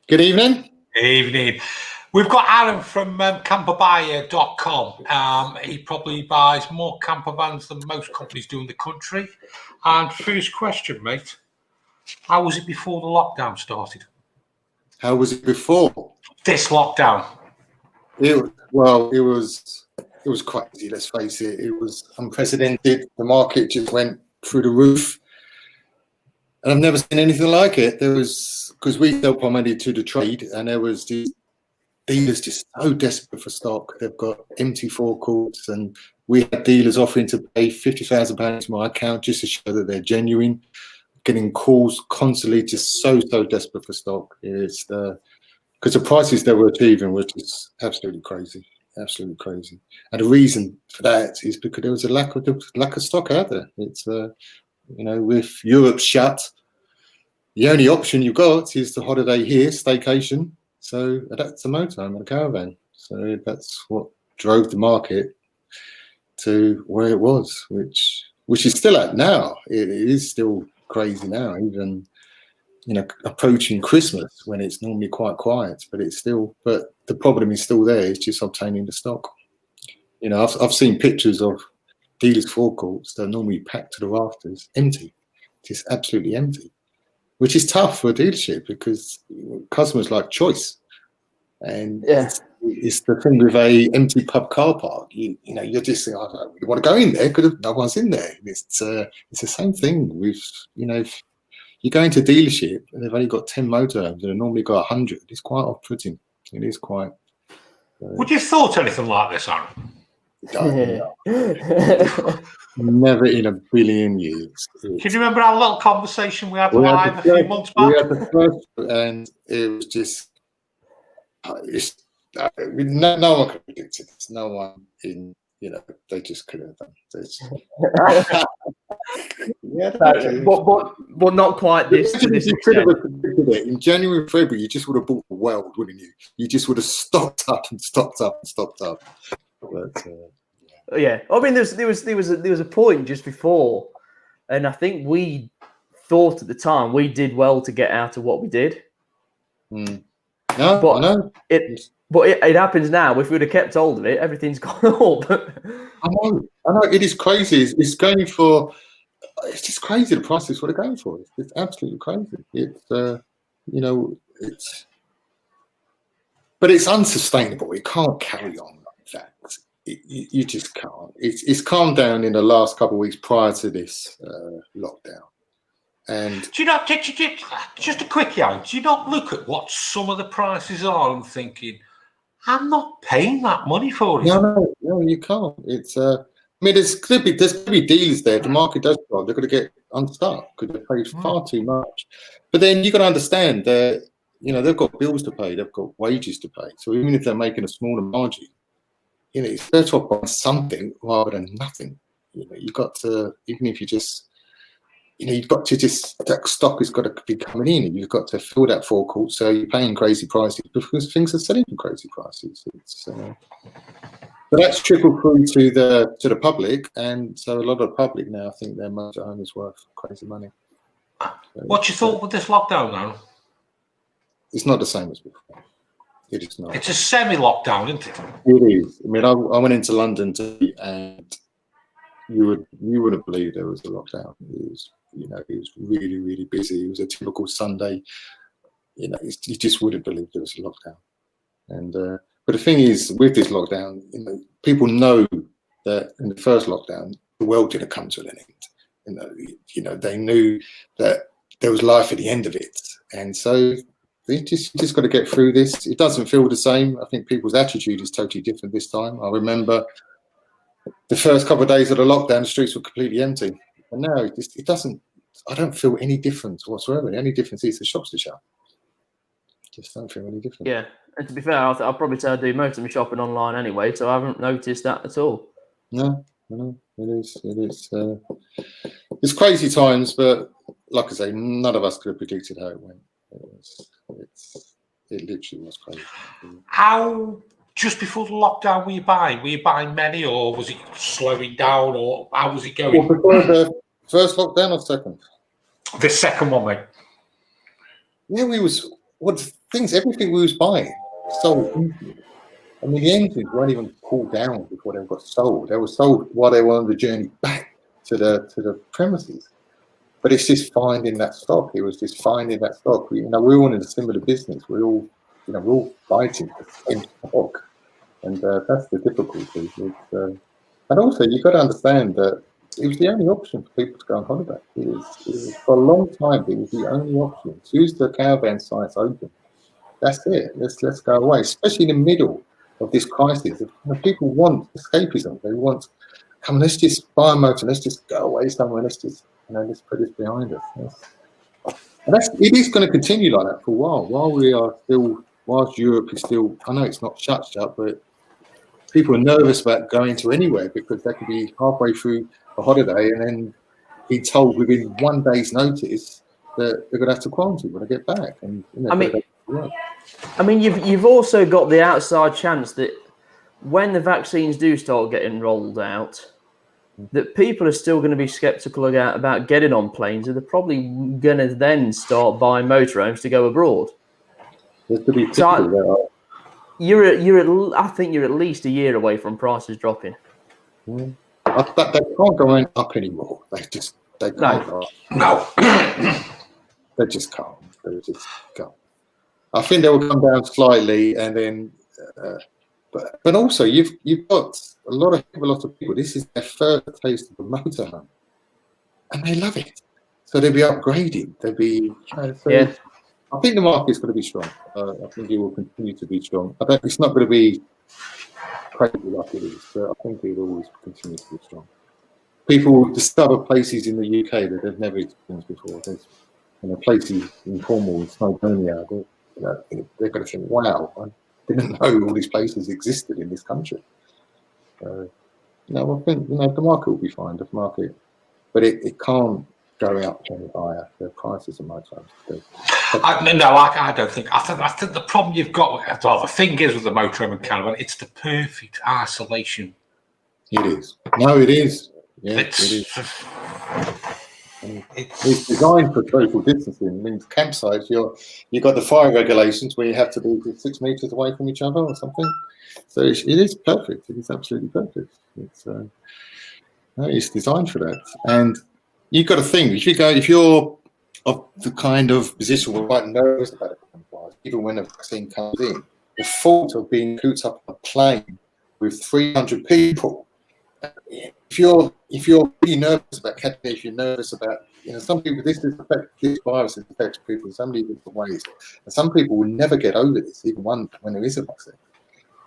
Good evening. Evening. We've got Arron from camperbuyer.com. He probably buys more camper vans than most companies do in the country. And first question, mate, how was it before the lockdown started? How was it before? This lockdown. It was crazy, let's face it. It was unprecedented. The market just went through the roof. And I've never seen anything like it. There was, because we sell primarily to the trade, and there was these dealers just so desperate for stock. They've got empty forecourts, and we had dealers offering to pay £50,000 to my account just to show that they're genuine. Getting calls constantly, just so desperate for stock. It's because the prices they were achieving were just absolutely crazy, absolutely crazy. And the reason for that is because there was a lack of stock out there. It's with Europe shut, the only option you've got is the holiday here, staycation. So that's a motorhome and a caravan. So that's what drove the market to where it was, which is still at now. It is still crazy now, even approaching Christmas when it's normally quite quiet. But the problem is still there. It's just obtaining the stock. I've seen pictures of dealers' forecourts that are normally packed to the rafters, empty, just absolutely empty, which is tough for a dealership because customers like choice. And it's the thing with a empty pub car park. You're just saying, I don't really want to go in there because no one's in there. It's the same thing with, if you go into a dealership and they've only got 10 motorhomes and they've normally got 100, it's quite off-putting. It is quite. Would you have thought anything like this, Arron? Never in a billion years. Can you remember our little conversation we had live a few months back? We had the first, and it was just no one could predict it. No one they just couldn't have done. But not quite this. To this extent. In January and February, you just would have bought the world, wouldn't you? You just would have stocked up. But, yeah, I mean, there was a point just before, and I think we thought at the time we did well to get out of what we did. No, but I know it happens now. If we'd have kept hold of it, everything's gone up. I know. It is crazy. It's going for. It's just crazy the prices what they're going for. It's absolutely crazy. But it's unsustainable. It can't carry on like that. You just can't. It's calmed down in the last couple of weeks prior to this lockdown. And do you not just a quickie, Arron, do you not look at what some of the prices are and thinking, I'm not paying that money for it? No, you can't. It's there's going to be dealers there. The market does drop. They're going to get unstuck because they paid far too much. But then you've got to understand that they've got bills to pay, they've got wages to pay. So even if they're making a smaller margin, it's better off buying something rather than nothing. You've got to, even if you just, you've got to that stock has got to be coming in, and you've got to fill that forecourt. So you're paying crazy prices because things are selling for crazy prices. But that's trickled through to the public, and so a lot of the public now think their motorhome is worth crazy money. What's your thought with this lockdown now? It's not the same as before. It is not. It's a semi-lockdown, isn't it? It is. I mean, I went into London today, and you wouldn't believe there was a lockdown. It was, it was really, really busy. It was a typical Sunday. You just wouldn't believe there was a lockdown. And but the thing is, with this lockdown, people know that in the first lockdown, the world didn't come to an end. They knew that there was life at the end of it, and so. You just got to get through this. It doesn't feel the same. I think people's attitude is totally different this time. I remember the first couple of days of the lockdown, the streets were completely empty. And now it doesn't. I don't feel any difference whatsoever. The only difference is the shops are shut. Just don't feel any different. Yeah, and to be fair, I'll probably say I do most of my shopping online anyway, so I haven't noticed that at all. No, it is. It's crazy times, but like I say, none of us could have predicted how it went. It literally was crazy. How, just before the lockdown, were you buying many, or was it slowing down, or how was it going? Well, before the first lockdown or second? The second one, mate. Yeah, everything we was buying sold instantly. I mean, the engines weren't even pulled down before they got sold. They were sold while they were on the journey back to the premises. But it's just finding that stock. It was just finding that stock. We're all in a similar business. We're all fighting for the same stock, and that's the difficulty. And also, you've got to understand that it was the only option for people to go on holiday. It was for a long time. It was the only option. As soon as the caravan sites open, that's it. Let's go away. Especially in the middle of this crisis, people want escapism. They want, come on, let's just buy a motor. Let's just go away somewhere. Let's put this behind us. And it is going to continue like that for a while. Whilst Europe is still, I know it's not shut, but people are nervous about going to anywhere because they could be halfway through a holiday and then be told within 1 day's notice that they're going to have to quarantine when they get back. And I mean, you've also got the outside chance that when the vaccines do start getting rolled out, that people are still going to be sceptical about getting on planes, and they're probably going to then start buying motorhomes to go abroad. There's to be people I think you're at least a year away from prices dropping. They can't go up anymore. They can't go up. No. They just can't. They just can't. I think they will come down slightly, and then, but also you've got a lot of people. This is their first taste of a motorhome, and they love it. So they'll be upgrading. I think the market is going to be strong. I think it will continue to be strong. It's not going to be crazy like it is, but I think it will always continue to be strong. People discover places in the UK that they've never experienced before. There's places in Cornwall, Snowdonia. They're going to think, "Wow, I didn't know all these places existed in this country." I think the market will be fine. The market, but it can't go up any higher. The prices of motorhomes. I don't think. I think the problem you've got, the thing is with the motorhome and caravan, it's the perfect isolation. It is. No, it is. Yeah, it is. It's designed for social distancing. I mean, campsites, you've got the fire regulations where you have to be 6 meters away from each other or something. So it is perfect. It is absolutely perfect. It's designed for that. And you've got to think, if you're of the kind of position we're quite nervous about it, even when a vaccine comes in, the thought of being cooped up on a plane with 300 people, if you're really nervous about catching it, if you're nervous about, some people, this virus affects people in so many different ways, and some people will never get over this, even when there is a vaccine.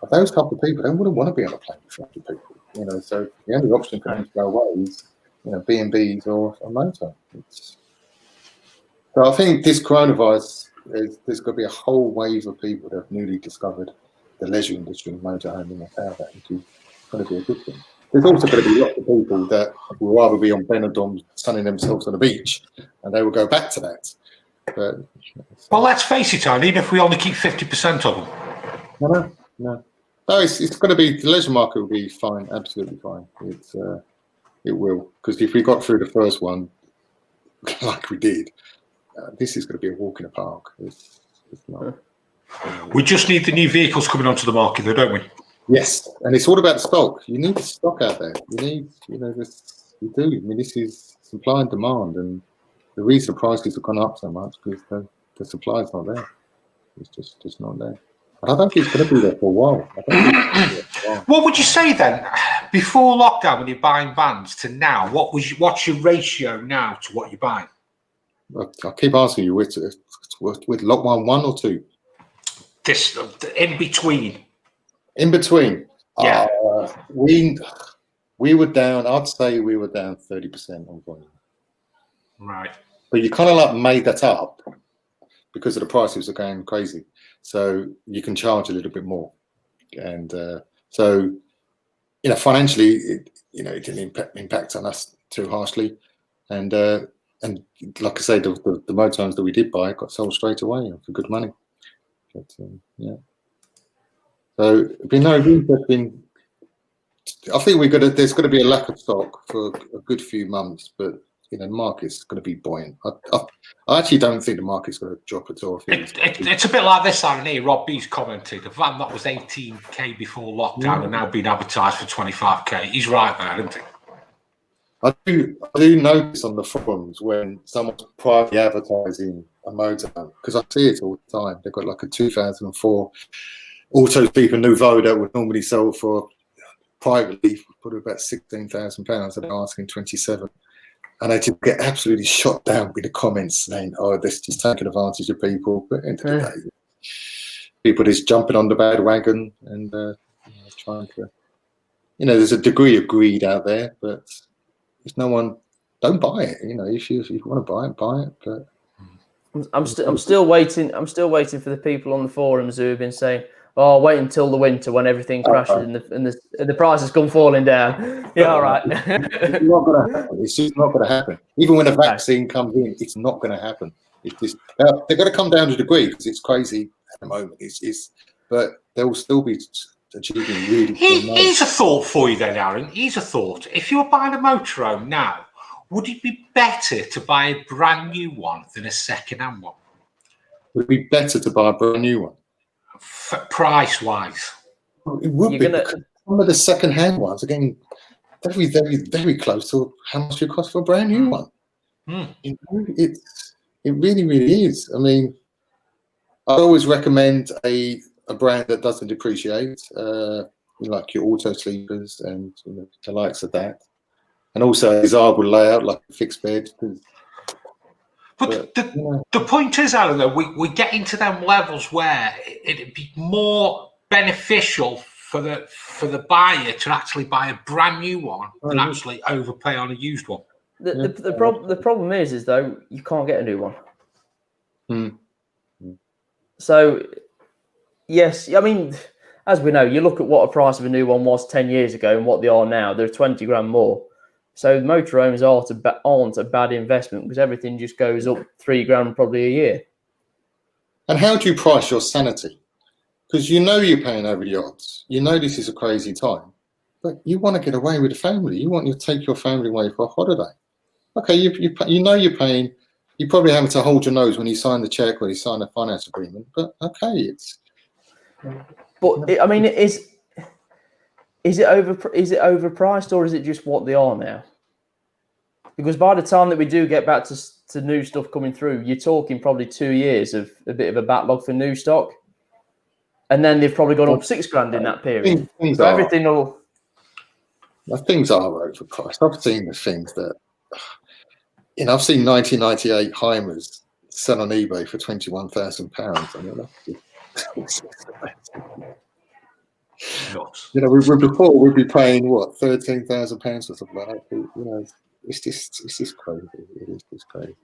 But those couple of people, they wouldn't want to be on a plane with 300 people, so the only option for them to go away is, B&Bs or a motor. So I think this coronavirus, there's going to be a whole wave of people that have newly discovered the leisure industry, motorhome and caravan, which is going to be a good thing. There's also going to be lots of people that will rather be on Benidorm sunning themselves on the beach, and they will go back to that. But, well, let's face it, even if we only keep 50% of them. No, it's going to be, the leisure market will be fine, absolutely fine. It will, because if we got through the first one, like we did, this is going to be a walk in the park. It's not. We just need the new vehicles coming onto the market, though, don't we? Yes, and it's all about the stock. You need the stock out there. You need, this. You do. I mean, this is supply and demand, and the reason the prices have gone up so much because the supply is not there. It's just not there. But I don't think it's going to be there for a while. What would you say then, before lockdown, when you're buying vans to now? What's your ratio now to what you're buying? I keep asking you, with lockdown 1 or 2? This in between. In between, yeah. We were down. I'd say we were down 30% on volume. Right. But you kind of made that up because of the prices are going crazy, so you can charge a little bit more, and so financially, it didn't impact on us too harshly, and like I say, the motorhomes that we did buy got sold straight away for good money. But, yeah. So it'd be interesting. I think there's going to be a lack of stock for a good few months, but you know, the market's going to be buoyant. I actually don't think the market's going to drop at all. It's a bit like this, Aaron. Here, Rob B's commented. A van that was 18k before lockdown and now being advertised for 25k. He's right there, isn't he? I do notice on the forums when someone's privately advertising a motorhome, because I see it all the time. They've got like a 2004 Auto Sleeper Nouveau that would normally sell for privately for about £16,000, and they're asking 27. And I just get absolutely shot down with the comments saying, "Oh, this just taking advantage of people." But at the end of the day, people just jumping on the bandwagon and trying to, you know, there's a degree of greed out there, but if no one, don't buy it. You know, if you want to buy it. But I'm still waiting. I'm still waiting for the people on the forums who have been saying, "Oh, wait until the winter when everything crashes and the prices come falling down." Yeah, all right. It's not going to happen. It's just not going to happen. Even when a vaccine comes in, it's not going to happen. It's just, they're going to come down to a degree because it's crazy at the moment. But they will still be achieving really. Here's a thought for you then, Aaron. Here's a thought. If you were buying a motorhome now, would it be better to buy a brand new one than a second-hand one? Would it be better to buy a brand new one? Price-wise? It would be. Because some of the second-hand ones are getting very, very, very close to how much it costs for a brand new one. You know, it really, really is. I mean, I always recommend a brand that doesn't depreciate, like your Auto Sleepers and, you know, the likes of that, and also a desirable layout like a fixed bed. But the point is, Alan, though, we get into them levels where it'd be more beneficial for the buyer to actually buy a brand new one than actually overpay on a used one. The problem is though, you can't get a new one. So yes, I mean, as we know, you look at what a price of a new one was 10 years ago and what they are now. They're 20 grand more. So motorhomes aren't a bad investment because everything just goes up 3 grand probably a year. And how do you price your sanity? Because you know you're paying over the odds. You know this is a crazy time, but you want to get away with the family. You want to take your family away for a holiday. Okay, you know you're paying. You probably having to hold your nose when you sign the check or you sign a finance agreement. But okay, it's. But I mean, is it overpriced or is it just what they are now? Because by the time that we do get back to new stuff coming through, you're talking probably 2 years of a bit of a backlog for new stock, and then they've probably gone up 6 grand in that period. So everything will. Things are overpriced. I've seen the things that, you know, I've seen 1998 Heimers sell on eBay for £21,000. I mean, that's Nuts. You know, before we'd be paying what, £13,000 or something like that. You know, it's just crazy. It is just crazy.